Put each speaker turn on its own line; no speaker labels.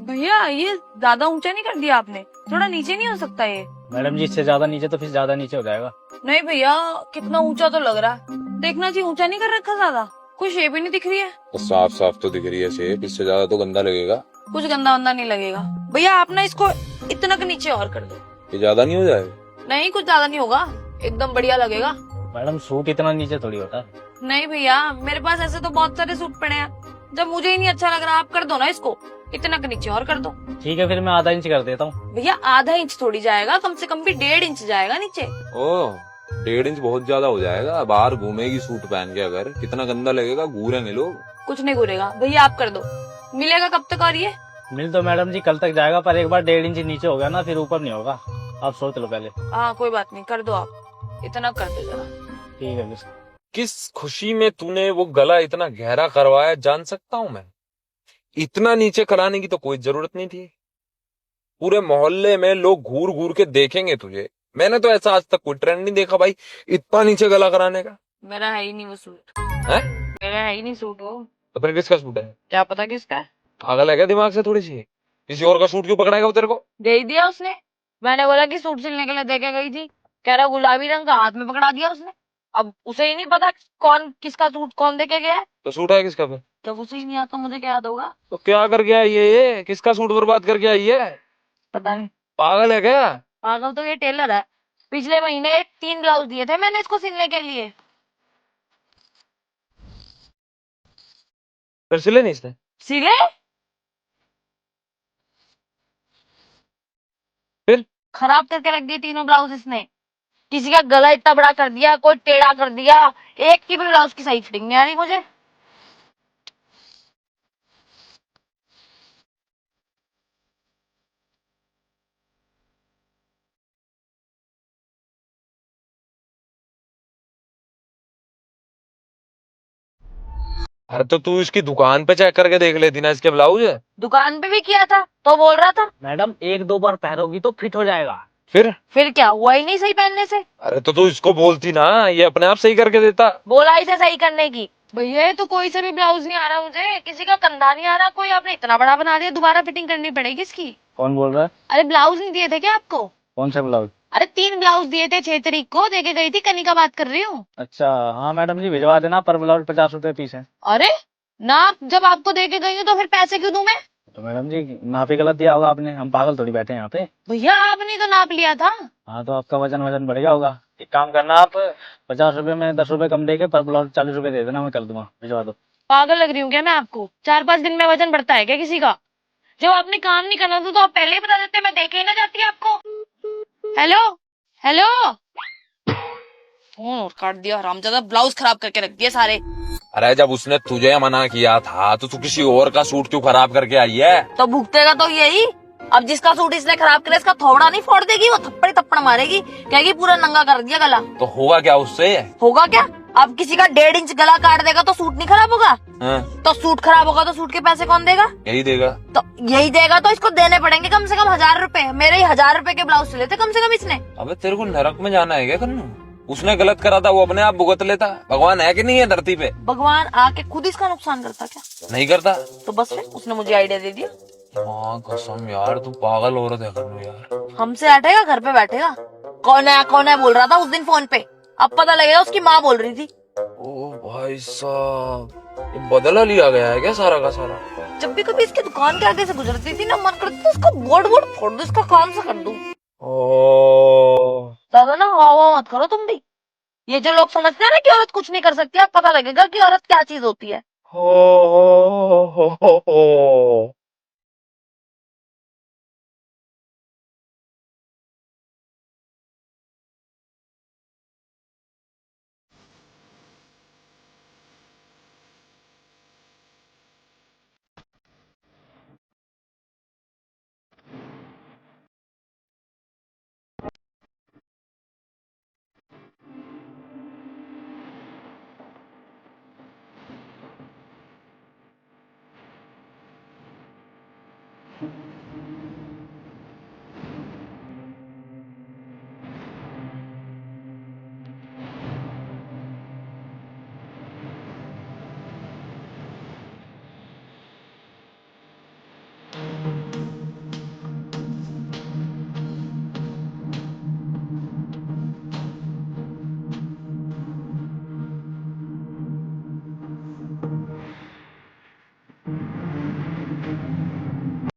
भैया ये ज्यादा ऊंचा नहीं कर दिया आपने, थोड़ा नीचे नहीं हो सकता ये?
मैडम जी इससे ज्यादा नीचे तो फिर ज्यादा नीचे हो जाएगा।
नहीं भैया, कितना ऊंचा तो लग रहा है। देखना चाहिए, ऊंचा नहीं कर रखा ज्यादा। कोई शेप ही नहीं दिख रही है।
तो साफ साफ तो दिख रही है शेप, इससे ज्यादा तो गंदा लगेगा।
कुछ गंदा वंदा नहीं लगेगा भैया, आप ना इसको इतना के नीचे और कर दो।
ये ज्यादा नहीं हो जाएगा?
नहीं, कुछ ज्यादा नहीं होगा, एकदम बढ़िया लगेगा।
मैडम सूट इतना नीचे थोड़ी होता है।
नहीं भैया, मेरे पास ऐसे तो बहुत सारे सूट पड़े हैं। जब मुझे ही नहीं अच्छा लग रहा, आप कर दो ना इसको, इतना के नीचे और कर दो।
ठीक है फिर मैं आधा इंच कर देता हूँ।
भैया आधा इंच थोड़ी जाएगा, कम से कम भी 1.5 इंच जाएगा नीचे।
ओह, 1.5 इंच बहुत ज्यादा हो जाएगा। बाहर घूमेगी सूट पहन के, अगर कितना गंदा लगेगा, घूरेंगे लोग।
कुछ नहीं घूरेगा भैया, आप कर दो। मिलेगा कब तक और ये?
मिल तो मैडम जी कल तक जाएगा, पर एक बार 1.5 इंच नीचे हो गया ना फिर ऊपर नहीं होगा। आप सोच लो पहले।
हाँ कोई बात नहीं, कर दो आप, इतना कर दो जरा।
ठीक है फिर।
किस खुशी में तूने वो गला इतना गहरा करवाया, जान सकता हूँ मैं? इतना नीचे कराने की तो कोई जरूरत नहीं थी। पूरे मोहल्ले में लोग घूर घूर के देखेंगे तुझे। मैंने तो ऐसा आज तक कोई ट्रेंड नहीं देखा भाई, इतना नीचे गला कराने का।
मेरा है ही नहीं वो सूट।
है?
मेरा है ही नहीं सूट वो।
तो फिर किसका सूट है?
क्या पता किसका है।
पागल है क्या दिमाग से थोड़ी सी? किसी और का सूट क्यों पकड़ाएगा वो तेरे को?
दे ही दिया उसने। मैंने बोला कि सूट सिलने के लिए दे के गई थी, कह रहा गुलाबी रंग का, हाथ में पकड़ा दिया उसने। अब उसे ही नहीं पता कौन किसका सूट कौन दे के गया है।
तो सूट है किसका फिर?
जब उसे ही नहीं आता मुझे क्या याद होगा।
तो क्या करके आई है ये? किसका सूट बर्बाद करके आई है?
पता नहीं।
पागल है क्या?
पागल तो ये टेलर है। पिछले महीने 3 ब्लाउज दिए थे मैंने इसको सिलने के लिए।
फिर सिले नहीं इसने?
सिले?
फिर?
खराब करके रख दिए तीनों ब्लाउज इसने। किसी का गला इतना बड़ा कर दिया, कोई टेढ़ा कर दिया। एक की भी ब्लाउज की सही फिटिंग नहीं आ रही मुझे।
अरे तो तू इसकी दुकान पे चेक करके देख लेती ना, इसके ब्लाउज है।
दुकान पे भी किया था तो बोल रहा था।
मैडम एक दो बार पहनोगी तो फिट हो जाएगा।
फिर
क्या हुआ ही नहीं सही पहनने से।
अरे तो तू इसको बोलती ना, ये अपने आप सही करके देता।
बोला इसे सही करने की। भैया ये तो कोई सा भी ब्लाउज नहीं आ रहा मुझे, किसी का कंधा नहीं आ रहा, कोई आपने इतना बड़ा बना दिया, दोबारा फिटिंग करनी पड़ेगी इसकी।
कौन बोल रहा है?
अरे ब्लाउज नहीं दिए थे क्या आपको?
कौन सा ब्लाउज?
अरे 3 ब्लाउज दिए थे 6 तारीख को, देके गई थी, कनी का बात कर रही हूँ।
अच्छा हाँ मैडम जी भिजवा देना, पर ब्लाउज 50 रुपए पीस है।
अरे ना, जब आपको देके गई हूँ तो फिर पैसे क्यों दूं मैं?
तो मैडम जी नापी गलत दिया होगा आपने, हम पागल थोड़ी बैठे हैं यहाँ पे।
भैया आपने तो नाप लिया था।
हाँ तो आपका वजन वजन बढ़ गया होगा। एक काम करना आप 50 रुपए में 10 रुपए कम देके पर ब्लाउज 40 रुपए दे देना, मैं कर दूंगा, भिजवा दो।
पागल लग रही हूँ क्या मैं आपको? 4-5 दिन में वजन बढ़ता है क्या किसी का? जब आपने काम नहीं करना था तो आप पहले ही बता देते, मैं देखे ही ना जाती आपको। Hello hello. फोन काट दिया हरामजादा, ब्लाउज खराब करके रख दिए सारे।
अरे जब उसने तुझे मना किया था तो तू किसी और का सूट क्यों खराब करके आई है?
तो भुगतेगा तो यही। अब जिसका सूट इसने खराब किया इसका थोड़ा नहीं फोड़ देगी, वो थप्पड़ थप्पड़ मारेगी, कहेगी पूरा नंगा कर दिया गला।
तो होगा क्या उससे?
होगा क्या? अब किसी का 1.5 इंच गला काट देगा तो सूट नहीं खराब होगा?
हाँ?
तो सूट खराब होगा तो सूट के पैसे कौन देगा?
यही देगा।
तो यही देगा तो इसको देने पड़ेंगे कम से कम 1000 रुपए। मेरे ही 1000 रुपए के ब्लाउज सिले थे कम से कम इसने।
अबे तेरे को नरक में जाना है क्या कन्नू? उसने गलत करा था, वो अपने आप भुगत लेता। भगवान है कि नहीं है धरती पे?
भगवान आके खुद इसका नुकसान करता क्या?
नहीं करता।
तो बस फिर उसने मुझे आइडिया दे दिया।
हाँ कसम यार, तू पागल औरत है कन्नू यार।
हमसे हटेगा, घर पे बैठेगा। कौन है बोल रहा था उस दिन फोन पे। अब पता लगेगा उसकी माँ बोल रही थी।
ओ भाई साहब, ये बदला लिया गया है क्या सारा का सारा?
जब भी कभी इसकी दुकान के आगे से गुजरती थी ना, मन करता था इसको बोर्ड बोर्ड फोड़ दो, इसका काम से कर दूं।
ओ
दादा ना हवा मत करो तुम भी। ये जो लोग समझते हैं ना कि औरत कुछ नहीं कर सकती, अब पता लगेगा कि औरत क्या चीज होती है।
हो।